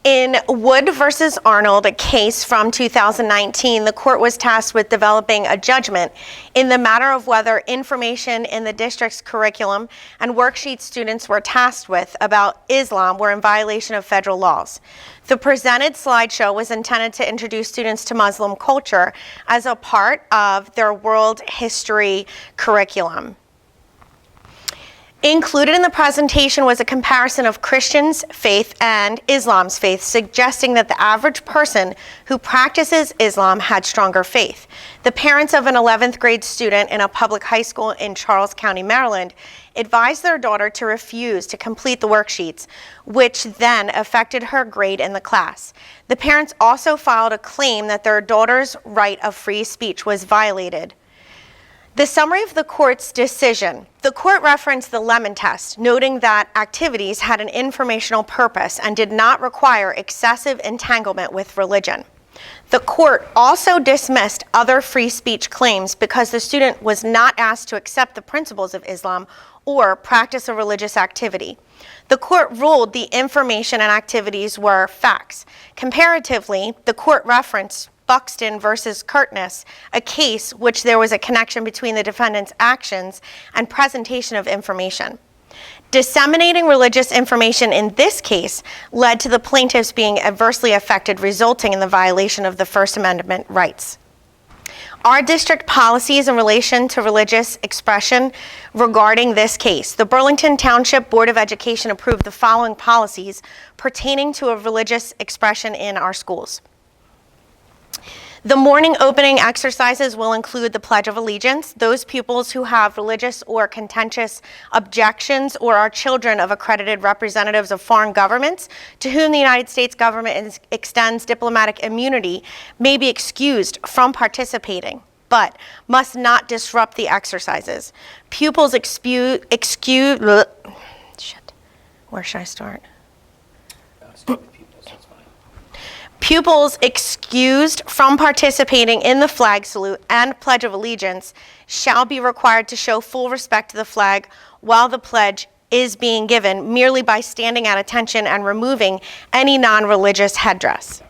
In Wood versus Arnold, a case from 2019, the court was tasked with developing a judgment in the matter of whether information in the district's curriculum and worksheets students were tasked with about Islam were in violation of federal laws. The presented slideshow was intended to introduce students to Muslim culture as a part of their world history curriculum. Included in the presentation was a comparison of Christians' faith and Islam's faith, suggesting that the average person who practices Islam had stronger faith. The parents of an 11th grade student in a public high school in Charles County, Maryland, advised their daughter to refuse to complete the worksheets, which then affected her grade in the class. The parents also filed a claim that their daughter's right of free speech was violated. The summary of the court's decision. The court referenced the Lemon Test, noting that activities had an informational purpose and did not require excessive entanglement with religion. The court also dismissed other free speech claims because the student was not asked to accept the principles of Islam or practice a religious activity. The court ruled the information and activities were facts. Comparatively, the court referenced Buxton versus Curtis, a case which there was a connection between the defendant's actions and presentation of information. Disseminating religious information in this case led to the plaintiffs being adversely affected, resulting in the violation of the First Amendment rights. Our district policies in relation to religious expression regarding this case. The Burlington Township Board of Education approved the following policies pertaining to a religious expression in our schools. The morning opening exercises will include the Pledge of Allegiance. Those pupils who have religious or contentious objections or are children of accredited representatives of foreign governments to whom the United States government extends diplomatic immunity may be excused from participating, but must not disrupt the exercises. Pupils where should I start? Pupils excused from participating in the flag salute and Pledge of Allegiance shall be required to show full respect to the flag while the pledge is being given merely by standing at attention and removing any non-religious headdress.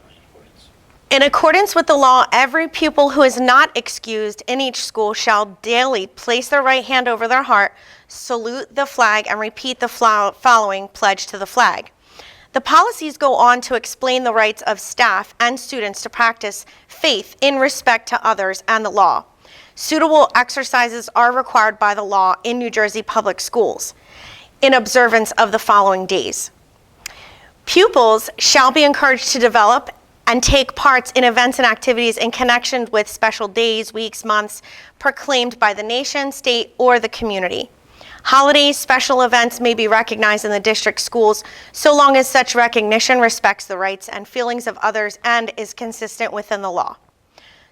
In accordance with the law, every pupil who is not excused in each school shall daily place their right hand over their heart, salute the flag, and repeat the following pledge to the flag. The policies go on to explain the rights of staff and students to practice faith in respect to others and the law. Suitable exercises are required by the law in New Jersey public schools in observance of the following days. Pupils shall be encouraged to develop and take parts in events and activities in connection with special days, weeks, months proclaimed by the nation, state, or the community. Holidays, special events may be recognized in the district schools so long as such recognition respects the rights and feelings of others and is consistent within the law.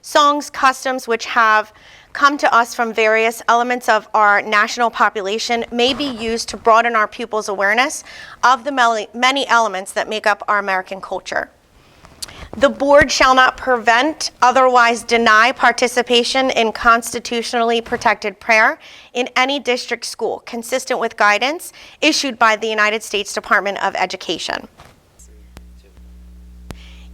Songs, customs which have come to us from various elements of our national population may be used to broaden our pupils' awareness of the many elements that make up our American culture. The board shall not prevent, otherwise deny participation in constitutionally protected prayer in any district school, consistent with guidance issued by the United States Department of Education.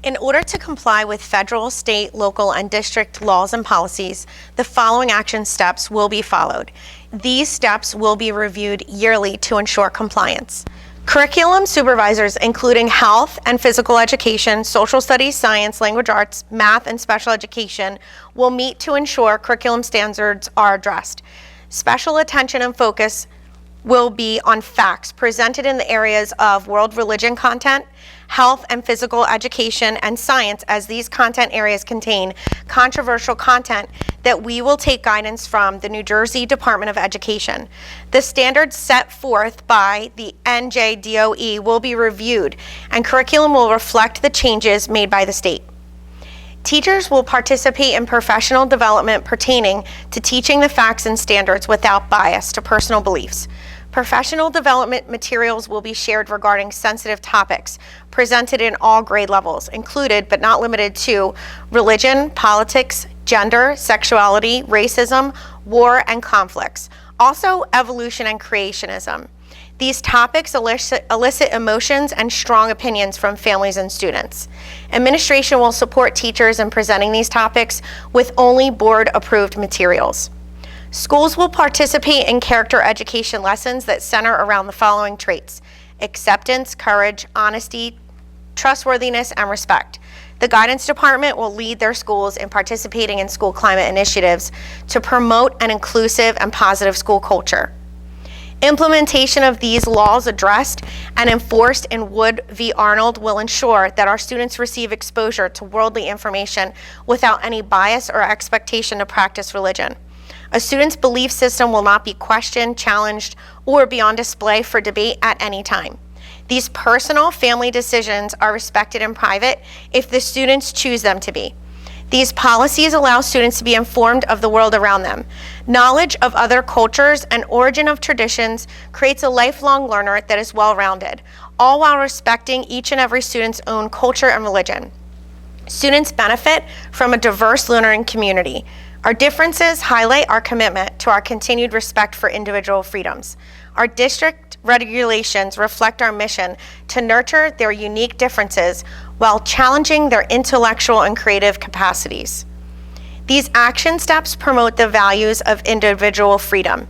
In order to comply with federal, state, local, and district laws and policies, the following action steps will be followed. These steps will be reviewed yearly to ensure compliance. Curriculum supervisors, including health and physical education, social studies, science, language arts, math, and special education, will meet to ensure curriculum standards are addressed. Special attention and focus will be on facts presented in the areas of world religion content, health and physical education, and science, as these content areas contain controversial content that we will take guidance from the New Jersey Department of Education. The standards set forth by the NJDOE will be reviewed, and curriculum will reflect the changes made by the state. Teachers will participate in professional development pertaining to teaching the facts and standards without bias to personal beliefs. Professional development materials will be shared regarding sensitive topics presented in all grade levels, included but not limited to religion, politics, gender, sexuality, racism, war, and conflicts. Also, evolution and creationism. These topics elicit emotions and strong opinions from families and students. Administration will support teachers in presenting these topics with only board-approved materials. Schools will participate in character education lessons that center around the following traits: acceptance, courage, honesty, trustworthiness, and respect. The guidance department will lead their schools in participating in school climate initiatives to promote an inclusive and positive school culture. Implementation of these laws addressed and enforced in Wood v. Arnold will ensure that our students receive exposure to worldly information without any bias or expectation to practice religion. A student's belief system will not be questioned, challenged, or be on display for debate at any time. These personal family decisions are respected in private if the students choose them to be. These policies allow students to be informed of the world around them. Knowledge of other cultures and origin of traditions creates a lifelong learner that is well-rounded, all while respecting each and every student's own culture and religion. Students benefit from a diverse learning community. Our differences highlight our commitment to our continued respect for individual freedoms. Our district regulations reflect our mission to nurture their unique differences while challenging their intellectual and creative capacities. These action steps promote the values of individual freedom.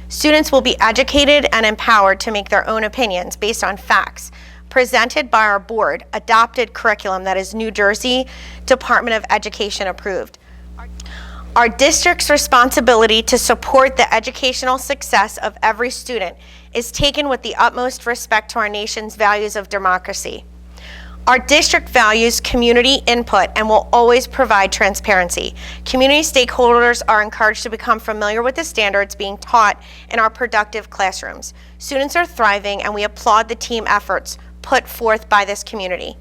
Students will be educated and empowered to make their own opinions based on facts presented by our board adopted curriculum that is New Jersey Department of Education approved. Our district's responsibility to support the educational success of every student is taken with the utmost respect to our nation's values of democracy. Our district values community input and will always provide transparency. Community stakeholders are encouraged to become familiar with the standards being taught in our productive classrooms. Students are thriving, and we applaud the team efforts put forth by this community.